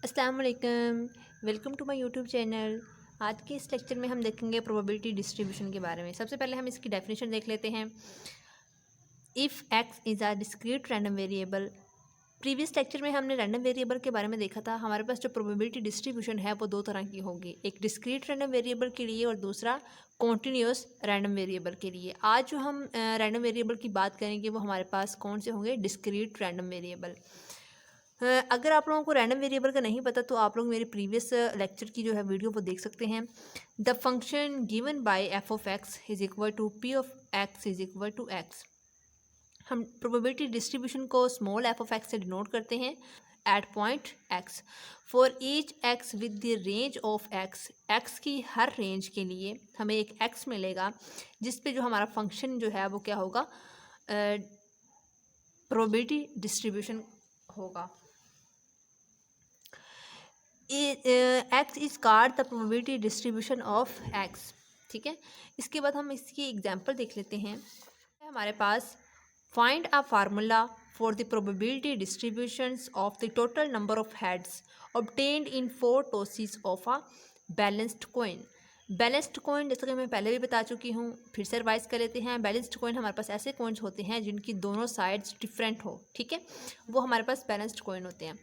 अस्सलाम वालेकुम, welcome to my YouTube channel. आज के इस लेक्चर में हम देखेंगे प्रोबेबिलिटी डिस्ट्रीब्यूशन के बारे में। सबसे पहले हम इसकी डेफिनेशन देख लेते हैं। If x is a discrete random variable. Previous lecture में हमने रैंडम वेरिएबल के बारे में देखा था। हमारे पास जो प्रोबेबिलिटी डिस्ट्रीब्यूशन है वो दो तरह की होगी, एक डिस्क्रीट रैंडम वेरिएबल के लिए और दूसरा कॉन्टीन्यूअस रैंडम वेरिएबल के लिए। आज जो हम रैंडम वेरिएबल की बात करेंगे वो हमारे पास कौन से होंगे, डिस्क्रीट रैंडम वेरिएबल। अगर आप लोगों को रैंडम वेरिएबल का नहीं पता तो आप लोग मेरे प्रीवियस लेक्चर की जो है वीडियो वो देख सकते हैं। The function given by f of x is equal to p of x is equal to x. हम प्रोबेबिलिटी डिस्ट्रीब्यूशन को स्मॉल एफ ऑफ एक्स से डिनोट करते हैं at point x. For each x with the range of x, x की हर range के लिए हमें एक एक्स मिलेगा जिस पे जो हमारा फंक्शन जो है वो क्या होगा, प्रोबेबिलिटी डिस्ट्रीब्यूशन होगा। X is called the probability distribution of x. ठीक है, इसके बाद हम इसकी एग्जांपल देख लेते हैं। हमारे पास find a formula for the probability distributions of the total number of heads obtained in 4 tosses of a balanced coin. Balanced coin जैसा कि मैं पहले भी बता चुकी हूँ, फिर से रिवाइज कर लेते हैं। बैलेंस्ड कॉइन हमारे पास ऐसे कॉइन्स होते हैं जिनकी दोनों साइड्स डिफरेंट हो। ठीक है, वो हमारे पास बैलेंस्ड कॉइन होते हैं।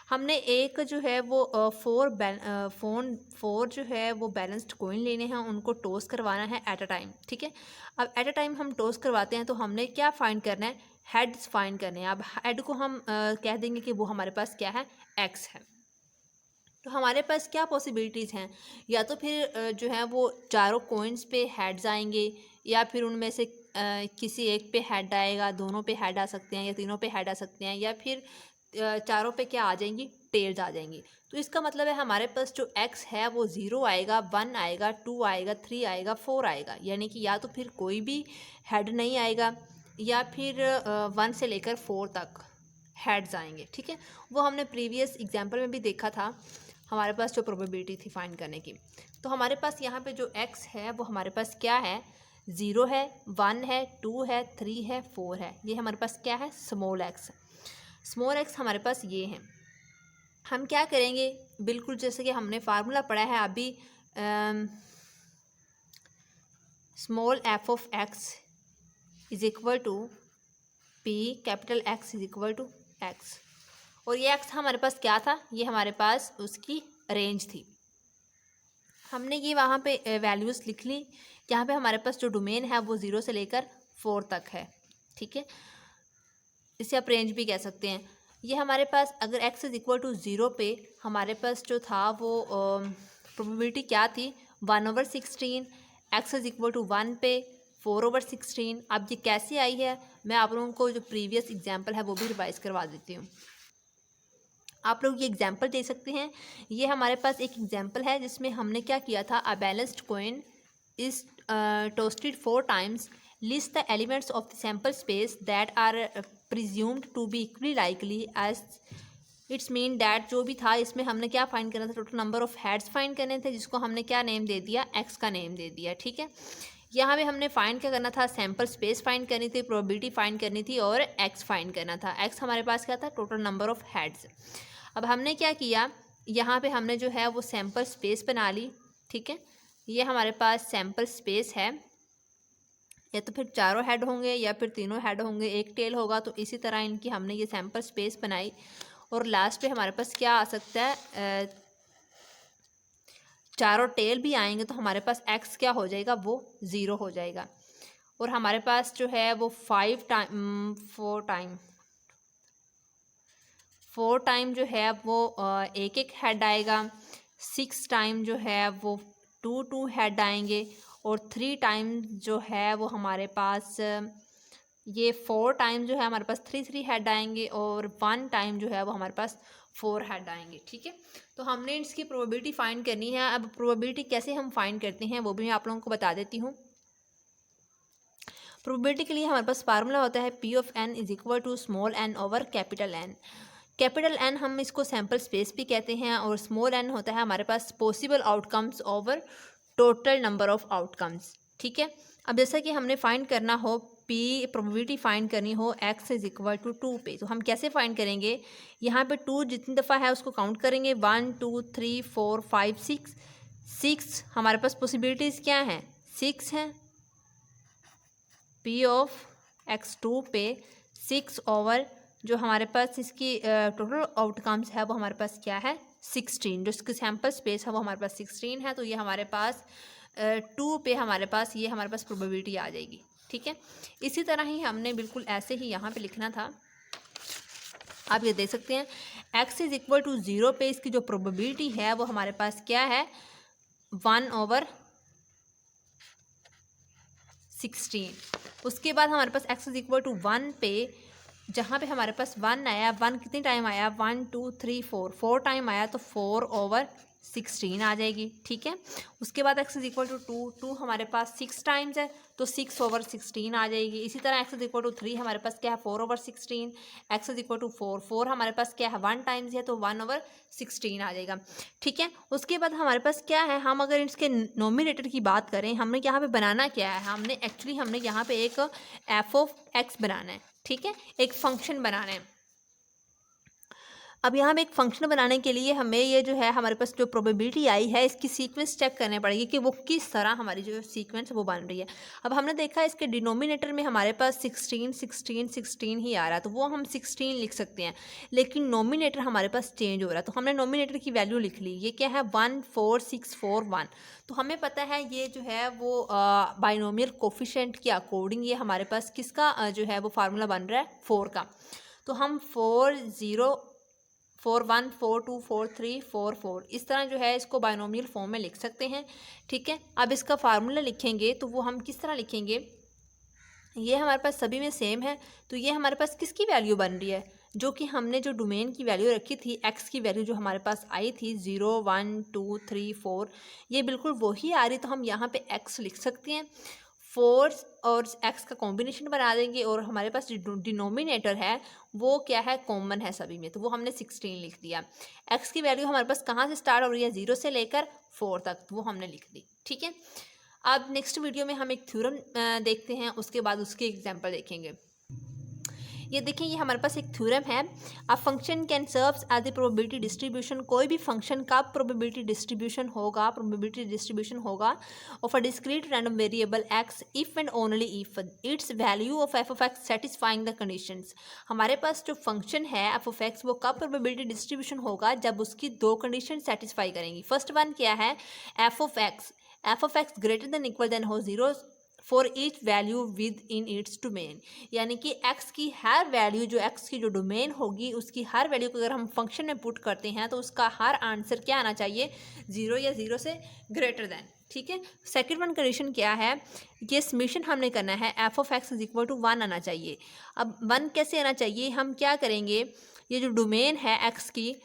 हमने एक जो है वो फोर जो है वो बैलेंस्ड कॉइन लेने हैं, उनको टॉस करवाना है एट अ टाइम। ठीक है, अब एट अ टाइम हम टॉस करवाते हैं तो हमने क्या फाइंड करना है, हेड्स फाइंड करने हैं। अब हेड को हम कह देंगे कि वो हमारे पास क्या है, एक्स है। तो हमारे पास क्या पॉसिबिलिटीज़ हैं, या तो फिर जो है वो चारों कॉइन्स पे हेड्स आएंगे, या फिर उनमें से किसी एक पे हेड आएगा, दोनों पे हेड आ सकते हैं, या तीनों पे हेड आ सकते हैं, या फिर चारों पे क्या आ जाएंगी, टेल्स आ जाएंगी। तो इसका मतलब है हमारे पास जो एक्स है वो 0 आएगा, 1 आएगा, 2 आएगा, 3 आएगा, 4 आएगा। यानी कि या तो फिर कोई भी हेड नहीं आएगा, या फिर 1 से लेकर 4 तक हेड्स आएंगे। ठीक है, वो हमने प्रीवियस एग्जाम्पल में भी देखा था, हमारे पास जो प्रोबेबिलिटी थी फाइंड करने की। तो हमारे पास यहाँ पे जो एक्स है वो हमारे पास क्या है, 0 है, 1 है, 2 है, 3 है, 4 है। ये हमारे पास क्या है, स्मॉल एक्स। स्मॉल एक्स हमारे पास ये हैं। हम क्या करेंगे, बिल्कुल जैसे कि हमने फार्मूला पढ़ा है अभी, small f of x is equal to p capital x is equal to x. और ये एक्स हमारे पास क्या था, ये हमारे पास उसकी रेंज थी। हमने ये वहाँ पे वैल्यूज़ लिख ली। यहाँ पे हमारे पास जो डोमेन है वो 0 से लेकर 4 तक है। ठीक है, इसे आप रेंज भी कह सकते हैं। ये हमारे पास अगर x इज इक्वल टू 0 पे हमारे पास जो था वो प्रोबेबिलिटी क्या थी, 1/16। x इज इक्वल टू 1 पे 4/16। अब ये कैसे आई है, मैं आप लोगों को जो प्रीवियस एग्जांपल है वो भी रिवाइज करवा देती हूँ। आप लोग ये एग्जांपल दे सकते हैं। ये हमारे पास एक एग्जांपल है जिसमें हमने क्या किया था, a balanced coin is tossed 4 times, list the elements of the sample space that are presumed to be equally likely as it's mean that. जो भी था इसमें हमने क्या फाइंड करना था, total number of heads find करने थे, जिसको हमने क्या नेम दे दिया, एक्स का नेम दे दिया। ठीक है, यहाँ पे हमने फाइंड क्या करना था, सैम्पल स्पेस फाइंड करनी थी, प्रोबेबिलिटी फाइंड करनी थी, और एक्स फाइंड करना था। एक्स हमारे पास क्या था, टोटल नंबर ऑफ हेड्स। अब हमने क्या किया, यहाँ पे हमने जो है वो सैम्पल स्पेस बना ली। ठीक है, ये हमारे पास सैम्पल स्पेस है, या तो फिर चारों हेड होंगे या फिर तीनों हेड होंगे, एक टेल होगा। तो इसी तरह इनकी हमने ये सैम्पल स्पेस बनाई, और लास्ट पे हमारे पास क्या आ सकता है, चारों टेल भी आएंगे तो हमारे पास एक्स क्या हो जाएगा, वो 0 हो जाएगा। और हमारे पास जो है वो 4 टाइम जो है वो एक एक हेड आएगा। 6 टाइम जो है वो 2 हेड आएंगे, और 3 टाइम जो है वो हमारे पास ये 4 टाइम जो है हमारे पास 3 हेड आएंगे, और 1 टाइम जो है वो हमारे पास 4 हेड आएंगे। ठीक है, तो हमने इसकी प्रोबेबिलिटी फाइंड करनी है। अब प्रोबेबिलिटी कैसे हम फाइंड करते हैं वो भी मैं आप लोगों को बता देती हूँ। प्रोबेबिलिटी के लिए हमारे पास फार्मूला होता है P of n is equal to small n over capital N. Capital N हम इसको सैम्पल स्पेस भी कहते हैं, और स्मॉल एन होता है हमारे पास possible outcomes over total number of outcomes. ठीक है, अब जैसा कि हमने फाइंड करना हो पी प्रोबेबिलिटी फाइंड करनी हो x इज इक्वल टू 2 पे, तो हम कैसे फाइंड करेंगे? यहाँ पे 2 जितनी दफ़ा है उसको काउंट करेंगे, 1 2 3 4 5 6। 6 हमारे पास पॉसिबिलिटीज़ क्या हैं? 6 हैं। p ऑफ x2 पे 6 ओवर जो हमारे पास इसकी टोटल आउटकम्स है वो हमारे पास क्या है? 16। जो इसकी सैम्पल स्पेस है वो हमारे पास 16 है, तो ये हमारे पास 2 पे हमारे पास ये हमारे पास प्रोबेबिलिटी आ जाएगी। ठीक है, इसी तरह ही हमने बिल्कुल ऐसे ही यहाँ पे लिखना था। आप ये देख सकते हैं x इज इक्वल टू 0 पे इसकी जो प्रोबेबिलिटी है वो हमारे पास क्या है? 1/16। उसके बाद हमारे पास x इज इक्वल टू 1 पे जहाँ पे हमारे पास 1 आया, 1 कितने टाइम आया? 1 2 3 4 टाइम आया, तो 4/16 आ जाएगी। ठीक है, उसके बाद x इज इक्वल टू 2 हमारे पास 6 टाइम्स है, तो 6/16 आ जाएगी। इसी तरह x इज इक्वल टू 3 हमारे पास क्या है? 4/16। x इज इक्वल टू 4 हमारे पास क्या है? 1 टाइम्स है, तो 1/16 आ जाएगा। ठीक है, उसके बाद हमारे पास क्या है? हम अगर इसके नोमिनेटर की बात करें, हमने यहाँ पे बनाना क्या है? हमने यहाँ पे एक f ऑफ x बनाना है। ठीक है, एक फंक्शन बनाना है। अब यहाँ पे एक फंक्शन बनाने के लिए हमें ये जो है हमारे पास जो प्रोबेबिलिटी आई है इसकी सीक्वेंस चेक करने पड़ेगी कि वो किस तरह हमारी जो सीक्वेंस वो बन रही है। अब हमने देखा इसके डिनोमिनेटर में हमारे पास 16 16 16 ही आ रहा है, तो वो हम 16 लिख सकते हैं, लेकिन नोमिनेटर हमारे पास चेंज हो रहा है, तो हमने नोमिनेटर की वैल्यू लिख ली। ये क्या है? 1 4 6 4 1। तो हमें पता है ये जो है वो बाइनोमियल कोफिशिएंट के अकॉर्डिंग ये हमारे पास किसका जो है वो फार्मूला बन रहा है? 4 का। तो हम 4 0 4 1 4 2 4 3 4 4 इस तरह जो है इसको बाइनोमियल फॉर्म में लिख सकते हैं। ठीक है, अब इसका फार्मूला लिखेंगे तो वो हम किस तरह लिखेंगे? ये हमारे पास सभी में सेम है, तो ये हमारे पास किसकी वैल्यू बन रही है? जो कि हमने जो डोमेन की वैल्यू रखी थी, x की वैल्यू जो हमारे पास आई थी 0 1 2 3 4, ये बिल्कुल वही आ रही, तो हम यहाँ पे x लिख सकते हैं। 4 और x का कॉम्बिनेशन बना देंगे और हमारे पास जो डिनोमिनेटर है वो क्या है? कॉमन है सभी में, तो वो हमने 16 लिख दिया। x की वैल्यू हमारे पास कहाँ से स्टार्ट हो रही है? 0 से लेकर 4 तक, तो वो हमने लिख दी। ठीक है, अब नेक्स्ट वीडियो में हम एक थ्योरम देखते हैं, उसके बाद उसके एग्जांपल देखेंगे। ये देखें, ये हमारे पास एक थ्योरम है। A function can serves as a probability distribution. कोई भी फंक्शन का प्रोबेबिलिटी डिस्ट्रीब्यूशन होगा of a discrete random variable x if and only if its value of f of x satisfying the conditions. हमारे पास जो function है f of x वो कब प्रोबेबिलिटी डिस्ट्रीब्यूशन होगा? जब उसकी दो कंडीशन सेटिस्फाई करेंगी। फर्स्ट वन क्या है? f of x greater than equal than हो 0 for each value within its domain. यानी कि x की हर वैल्यू जो x की जो डोमेन होगी उसकी हर वैल्यू को अगर हम फंक्शन में पुट करते हैं तो उसका हर आंसर क्या आना चाहिए? 0 या 0 से ग्रेटर देन। ठीक है, सेकेंड वन कंडीशन क्या है? ये समीशन हमने करना है f of x is equal to 1 आना चाहिए। अब 1 कैसे आना चाहिए? हम क्या करेंगे, ये जो डोमेन है x की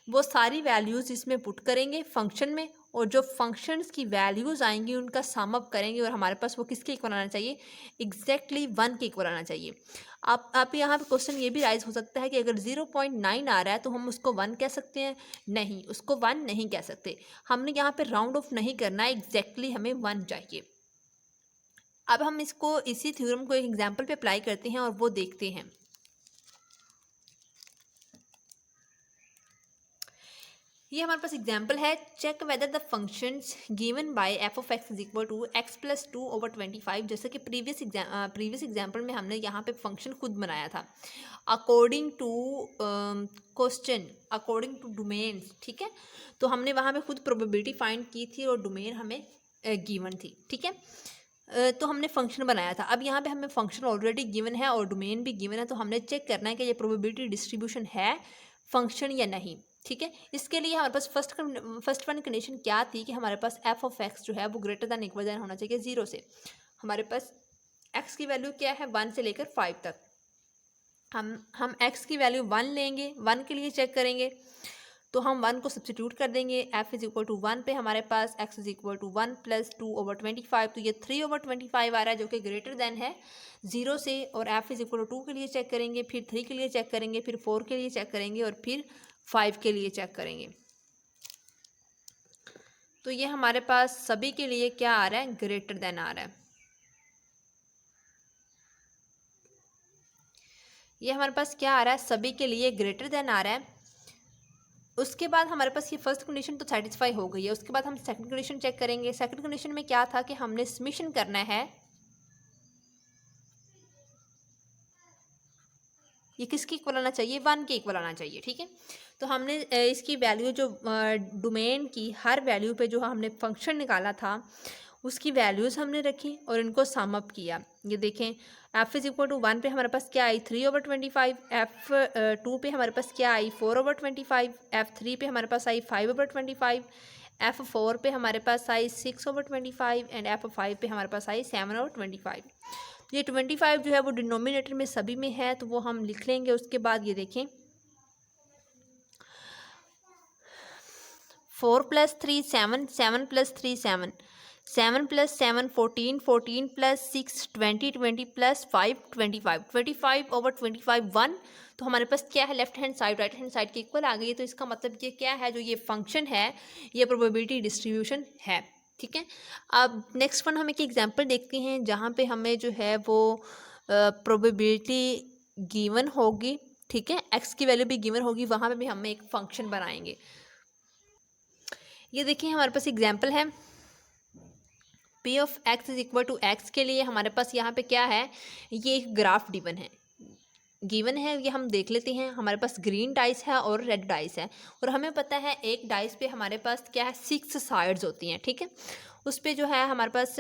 वो सारी वैल्यूज़ इसमें पुट करेंगे फंक्शन में, और जो फंक्शंस की वैल्यूज़ आएंगी उनका सम अप करेंगे और हमारे पास वो किसके इक्वल आना चाहिए? एग्जैक्टली 1 के इक्वल आना चाहिए। आप यहाँ पे क्वेश्चन ये भी राइज हो सकता है कि अगर 0.9 आ रहा है तो हम उसको 1 कह सकते हैं? नहीं, उसको 1 नहीं कह सकते। हमने यहाँ पे राउंड ऑफ नहीं करना है, एग्जैक्टली हमें 1 चाहिए। अब हम इसको इसी थ्योरम को एक एग्जाम्पल पे अप्लाई करते हैं और वो देखते हैं। ये हमारे पास एग्जाम्पल है। Check whether the functions given by f of x is equal to x plus 2/25। जैसे कि प्रीवियस एग्जाम्पल में हमने यहाँ पे फंक्शन खुद बनाया था according to question, according to domains. ठीक है, तो हमने वहाँ पे खुद प्रोबेबिलिटी फाइंड की थी और डोमेन हमें गिवन थी। ठीक है, तो हमने फंक्शन बनाया था। अब यहाँ पे हमें फंक्शन ऑलरेडी गिवन है और डोमेन भी गिवन है, तो हमने चेक करना है कि ये प्रोबेबिलिटी डिस्ट्रीब्यूशन है फंक्शन या नहीं। ठीक है, इसके लिए हमारे पास फर्स्ट वन कंडीशन क्या थी कि हमारे पास f ऑफ x जो है वो ग्रेटर दैन इक्वल दैन होना चाहिए 0 से। हमारे पास x की वैल्यू क्या है? 1 से लेकर 5 तक। हम x की वैल्यू 1 लेंगे, 1 के लिए चेक करेंगे, तो हम 1 को सब्सटीट्यूट कर देंगे। f इज इक्वल टू 1 पे हमारे पास x is equal to 1 plus 2/25, तो ये 3/25 आ रहा है जो कि ग्रेटर दैन है 0 से। और f इज इक्वल टू 2 के लिए चेक करेंगे, फिर 3 के लिए चेक करेंगे, फिर 4 के लिए चेक करेंगे और फिर 5 के लिए चेक करेंगे। तो ये हमारे पास सभी के लिए क्या आ रहा है? ग्रेटर देन आ रहा है। ये हमारे पास क्या आ रहा है, सभी के लिए ग्रेटर देन आ रहा है। उसके बाद हमारे पास ये फर्स्ट कंडीशन तो सेटिस्फाई हो गई है। उसके बाद हम सेकंड कंडीशन चेक करेंगे। सेकंड कंडीशन में क्या था कि हमने समेशन करना है, ये किसके इक्वल आना चाहिए, 1 के इक्वल आना चाहिए। ठीक है, तो हमने इसकी वैल्यू जो डोमेन की हर वैल्यू पे जो हमने फंक्शन निकाला था उसकी वैल्यूज़ हमने रखी और इनको सम अप किया। ये देखें, एफ इज़ इक्वल टू 1 पे हमारे पास क्या आई 3/25, F2 पे हमारे पास क्या आई 4/25, F3 पे हमारे पास आई 5/25, F4 पे हमारे पास आई 6/25 एंड F5 पे हमारे पास आई 7/25। ये 25 जो है वो डिनोमिनेटर में सभी में है तो वो हम लिख लेंगे। उसके बाद ये देखें 4 + 3 7, 7 + 3 7, 7 + 7 14, 14 + 6 20, 20 + 5 25, 25/25 1। तो हमारे पास क्या है, left hand side right hand side के इक्वल आ गई है। तो इसका मतलब ये क्या है, जो ये फंक्शन है ये प्रोबेबिलिटी डिस्ट्रीब्यूशन है। ठीक है, अब नेक्स्ट वन हम एक एग्जांपल देखते हैं जहाँ पे हमें जो है वो प्रोबेबिलिटी गिवन होगी। ठीक है, एक्स की वैल्यू भी गिवन होगी, वहाँ पे भी हम एक फंक्शन बनाएंगे। ये देखिए हमारे पास एग्जांपल है, P of x is equal to X के लिए हमारे पास यहाँ पे क्या है, ये एक ग्राफ गिवन है। ये हम देख लेते हैं। हमारे पास ग्रीन डाइस है और रेड डाइस है और हमें पता है एक डाइस पे हमारे पास क्या है 6 साइड्स होती हैं। ठीक है, उस पर जो है हमारे पास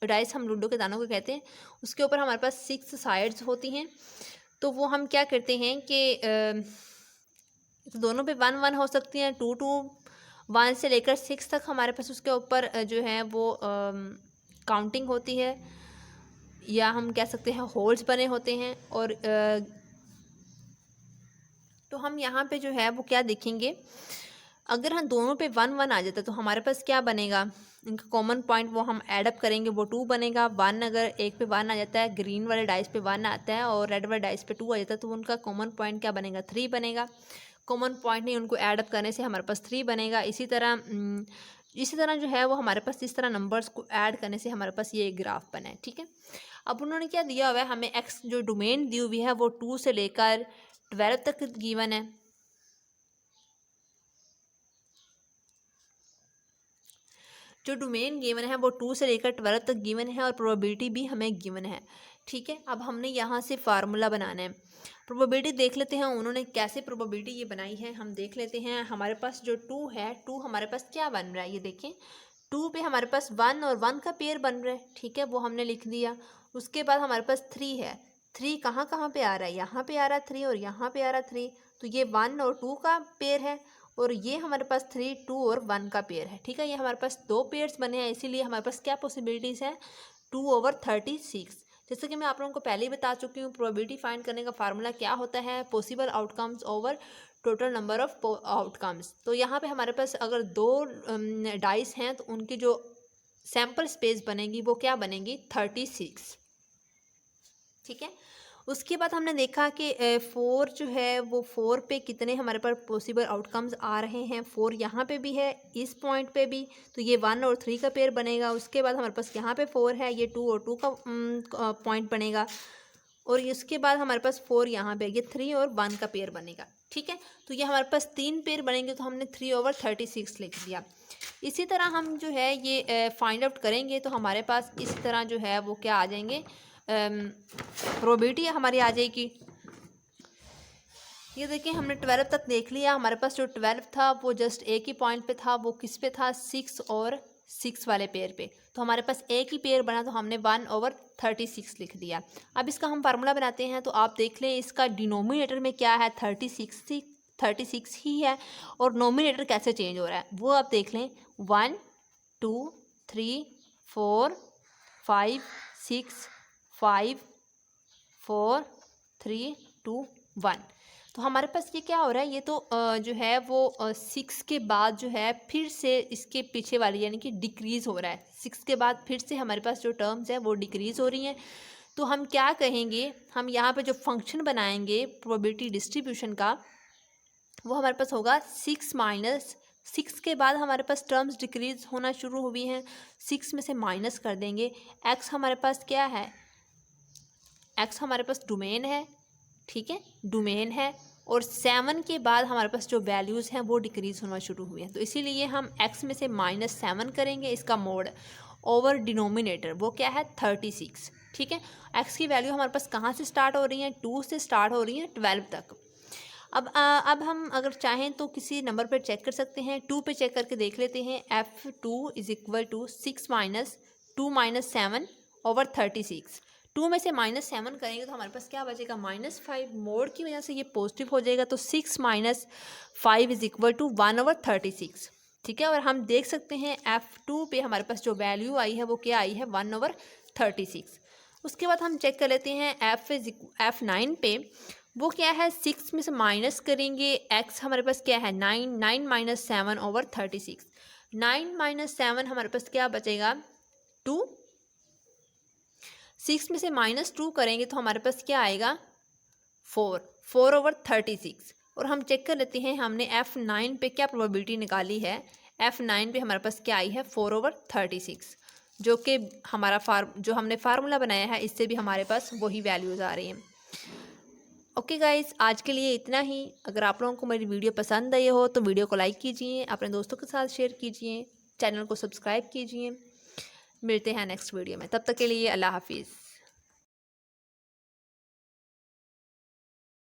डाइस हम लूडो के दानों को कहते हैं, उसके ऊपर हमारे पास 6 साइड्स होती हैं। तो वो हम क्या करते हैं कि तो दोनों पे 1 1 हो सकती हैं, 2 2 1 से लेकर 6 तक हमारे पास उसके ऊपर जो है वो काउंटिंग होती है, या हम कह सकते हैं होल्स बने होते हैं। और तो हम यहाँ पे जो है वो क्या देखेंगे, अगर हम दोनों पे 1 1 आ जाता है तो हमारे पास क्या बनेगा, इनका कॉमन पॉइंट वो हम ऐड अप करेंगे, वो 2 बनेगा। 1 अगर एक पे 1 आ जाता है, ग्रीन वाले डाइस पे 1 आता है और रेड वाले डाइस पे 2 आ जाता है, तो उनका कॉमन पॉइंट क्या बनेगा, 3 बनेगा। कॉमन पॉइंट नहीं, उनको ऐड अप करने से हमारे पास 3 बनेगा। इसी तरह जो है वो हमारे पास इस तरह नंबर्स को ऐड करने से हमारे पास ये ग्राफ बना है। ठीक है, अब उन्होंने क्या दिया हुआ है, हमें एक्स जो डोमेन दी हुई है वो 2 से लेकर 12 तक गिवन है। जो डोमेन गिवन है वो 2 से लेकर 12 तक गिवन है और प्रोबेबिलिटी भी हमें गिवन है। ठीक है, अब हमने यहाँ से फार्मूला बनाना है। प्रोबेबिलिटी देख लेते हैं उन्होंने कैसे प्रोबेबिलिटी ये बनाई है, हम देख लेते हैं। हमारे पास जो 2 है, 2 हमारे पास क्या बन रहा है, ये देखें 2 पे हमारे पास 1 और 1 का पेयर बन रहा है। ठीक है, वो हमने लिख दिया। उसके बाद हमारे पास 3 है, 3 कहाँ कहाँ पे आ रहा है, यहाँ पे आ रहा है 3 और यहाँ पे आ रहा है 3, तो ये 1 और 2 का पेयर है। और ये हमारे पास 3 2 और 1 का पेयर है। ठीक है, ये हमारे पास 2 पेयर्स बने हैं, इसीलिए हमारे पास क्या पॉसिबिलिटीज़ हैं, 2/36। जैसे कि मैं आप लोगों को पहले ही बता चुकी हूँ, प्रोबेबिलिटी फाइंड करने का फार्मूला क्या होता है, possible outcomes over total number of outcomes. तो यहाँ पे हमारे पास अगर 2 डाइस हैं तो उनकी जो सैम्पल स्पेस बनेगी वो क्या बनेगी, 36। ठीक है, उसके बाद हमने देखा कि 4 जो है वो 4 पे कितने हमारे पास पॉसिबल आउटकम्स आ रहे हैं, 4 यहाँ पे भी है, इस पॉइंट पे भी, तो ये 1 और 3 का पेयर बनेगा। उसके बाद हमारे पास यहाँ पे 4 है, ये 2 और 2 का पॉइंट बनेगा। और इसके बाद हमारे पास 4 यहाँ पे, ये 3 और 1 का पेयर बनेगा। ठीक है, तो ये हमारे पास 3 पेयर बनेंगे, तो हमने 3/36 लिख दिया। इसी तरह हम जो है ये फाइंड आउट करेंगे तो हमारे पास इस तरह जो है वो क्या आ जाएंगे, प्रोबेबिलिटी हमारी आ जाएगी। ये देखिए हमने 12 तक देख लिया। हमारे पास जो 12 था वो जस्ट एक ही पॉइंट पे था, वो किस पे था, 6 और 6 वाले पेयर पे। तो हमारे पास एक ही पेयर बना, तो हमने 1/36 लिख दिया। अब इसका हम फार्मूला बनाते हैं, तो आप देख लें इसका डिनोमिनेटर में क्या है, 36 ही है, और नोमिनेटर कैसे चेंज हो रहा है वो आप देख लें। 1 2 3 4 5 6 5 4 3 2 1। तो हमारे पास ये क्या हो रहा है, ये तो जो है वो 6 के बाद जो है फिर से इसके पीछे वाली यानी कि डिक्रीज़ हो रहा है। 6 के बाद फिर से हमारे पास जो टर्म्स है वो डिक्रीज़ हो रही हैं। तो हम क्या कहेंगे, हम यहाँ पे जो फंक्शन बनाएंगे प्रोबेबिलिटी डिस्ट्रीब्यूशन का, वो हमारे पास होगा 6 के बाद हमारे पास टर्म्स डिक्रीज़ होना शुरू हुई हैं, 6 में से माइनस कर देंगे। एक्स हमारे पास क्या है, एक्स हमारे पास डोमेन है, ठीक है, डोमेन है, और 7 के बाद हमारे पास जो वैल्यूज़ हैं वो डिक्रीज़ होना शुरू हुए हैं। तो इसीलिए हम x में से -7 करेंगे, इसका मोड ओवर डिनोमिनेटर वो क्या है 36। ठीक है, x की वैल्यू हमारे पास कहाँ से स्टार्ट हो रही है, 2 से स्टार्ट हो रही है 12 तक। अब हम अगर चाहें तो किसी नंबर पर चेक कर सकते हैं। 2 पे चेक करके देख लेते हैं। f2 = 6 - 2 - 7 over 36। 2 में से -7 करेंगे तो हमारे पास क्या बचेगा -5। मोड की वजह से ये पॉजिटिव हो जाएगा, तो 6 - 5 = 1/36। ठीक है, और हम देख सकते हैं f2 पे हमारे पास जो वैल्यू आई है वो क्या आई है 1/36। उसके बाद हम चेक कर लेते हैं f9 पे वो क्या है 6 में से माइनस करेंगे। x हमारे पास क्या है 9 - 7 ओवर 36। 9 - 7 हमारे पास क्या बचेगा 2। 6 में से -2 करेंगे तो हमारे पास क्या आएगा 4 ओवर 36। और हम चेक कर लेते हैं हमने f9 पे क्या प्रोबेबिलिटी निकाली है। f9 पे हमारे पास क्या आई है 4/36, जो कि जो हमने फार्मूला बनाया है इससे भी हमारे पास वही वैल्यूज़ आ रही हैं। ओके गाइस, आज के लिए इतना ही। अगर आप लोगों को मेरी वीडियो पसंद आई हो तो वीडियो को लाइक कीजिए, अपने दोस्तों के साथ शेयर कीजिए, चैनल को सब्सक्राइब कीजिए। मिलते हैं नेक्स्ट वीडियो में, तब तक के लिए अल्लाह हाफिज़।